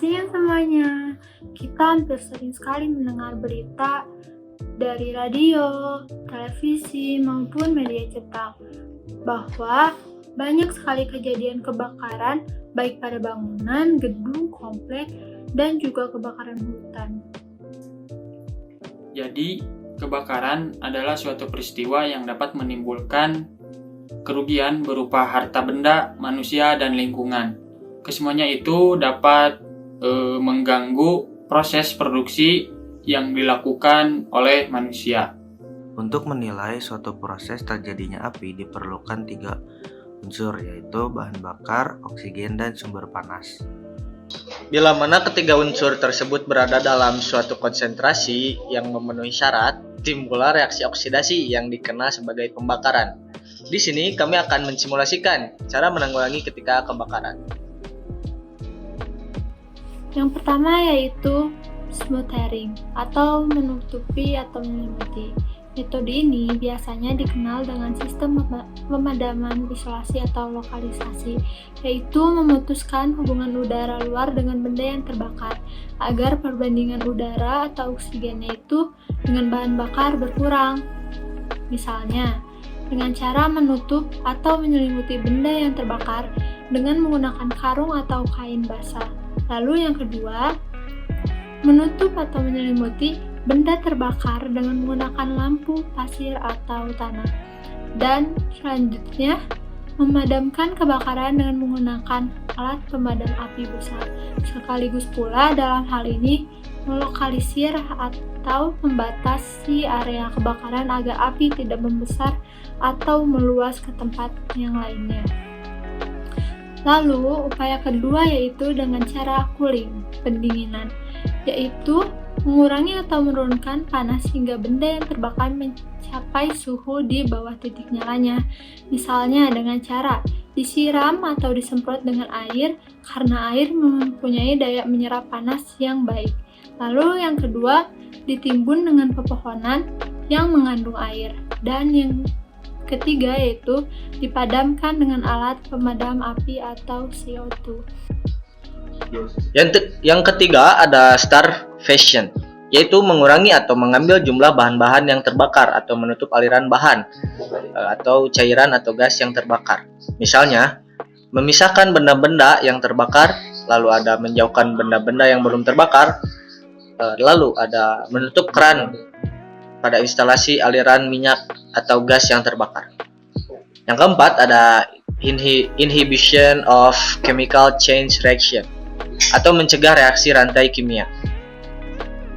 siang semuanya. Kita hampir sering sekali mendengar berita dari radio, televisi, maupun media cetak bahwa banyak sekali kejadian kebakaran baik pada bangunan, gedung, komplek, dan juga kebakaran hutan. Jadi, kebakaran adalah suatu peristiwa yang dapat menimbulkan kerugian berupa harta benda, manusia, dan lingkungan. Kesemuanya itu dapat mengganggu proses produksi yang dilakukan oleh manusia. Untuk menilai suatu proses terjadinya api diperlukan 3 unsur, yaitu bahan bakar, oksigen, dan sumber panas. Bila mana ketiga unsur tersebut berada dalam suatu konsentrasi yang memenuhi syarat, timbullah reaksi oksidasi yang dikenal sebagai pembakaran. Di sini kami akan mensimulasikan cara menanggulangi ketika kebakaran. Yang pertama yaitu smothering atau menutupi atau menyelimuti. Metode ini biasanya dikenal dengan sistem pemadaman isolasi atau lokalisasi, yaitu memutuskan hubungan udara luar dengan benda yang terbakar agar perbandingan udara atau oksigennya itu dengan bahan bakar berkurang. Misalnya, dengan cara menutup atau menyelimuti benda yang terbakar dengan menggunakan karung atau kain basah. Lalu yang kedua, menutup atau menyelimuti benda terbakar dengan menggunakan lampu, pasir, atau tanah. Dan selanjutnya, memadamkan kebakaran dengan menggunakan alat pemadam api besar. Sekaligus pula dalam hal ini, melokalisir atau membatasi area kebakaran agar api tidak membesar atau meluas ke tempat yang lainnya. Lalu, upaya kedua yaitu dengan cara cooling, pendinginan, yaitu mengurangi atau menurunkan panas hingga benda yang terbakar mencapai suhu di bawah titik nyalanya. Misalnya dengan cara disiram atau disemprot dengan air karena air mempunyai daya menyerap panas yang baik. Lalu yang kedua, ditimbun dengan pepohonan yang mengandung air. Dan yang ketiga yaitu dipadamkan dengan alat pemadam api atau CO2. Yang ketiga ada starvation, yaitu mengurangi atau mengambil jumlah bahan-bahan yang terbakar atau menutup aliran bahan atau cairan atau gas yang terbakar. Misalnya, memisahkan benda-benda yang terbakar, lalu ada menjauhkan benda-benda yang belum terbakar, lalu ada menutup keran pada instalasi aliran minyak atau gas yang terbakar. Yang keempat ada inhibition of chemical chain reaction atau mencegah reaksi rantai kimia.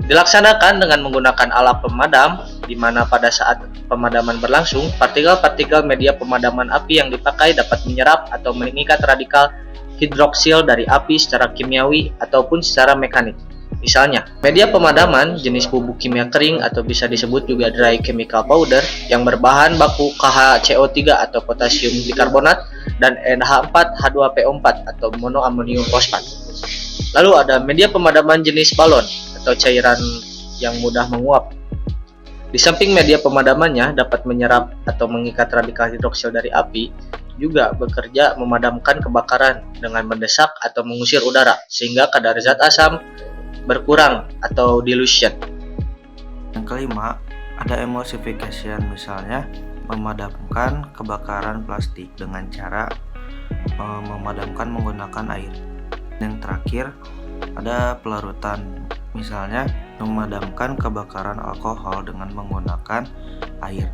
Dilaksanakan dengan menggunakan alat pemadam, di mana pada saat pemadaman berlangsung, partikel-partikel media pemadaman api yang dipakai dapat menyerap atau mengikat radikal hidroksil dari api secara kimiawi ataupun secara mekanik. Misalnya, media pemadaman jenis bubuk kimia kering atau bisa disebut juga dry chemical powder yang berbahan baku KHCO3 atau potasium bikarbonat dan NH4H2PO4 atau monoamonium fosfat. Lalu ada media pemadaman jenis balon atau cairan yang mudah menguap. Di samping media pemadamannya dapat menyerap atau mengikat radikal hidroksil dari api, juga bekerja memadamkan kebakaran dengan mendesak atau mengusir udara sehingga kadar zat asam berkurang atau dilution. Yang kelima, ada emulsification, misalnya memadamkan kebakaran plastik dengan cara memadamkan menggunakan air. Yang terakhir, ada pelarutan, misalnya memadamkan kebakaran alkohol dengan menggunakan air.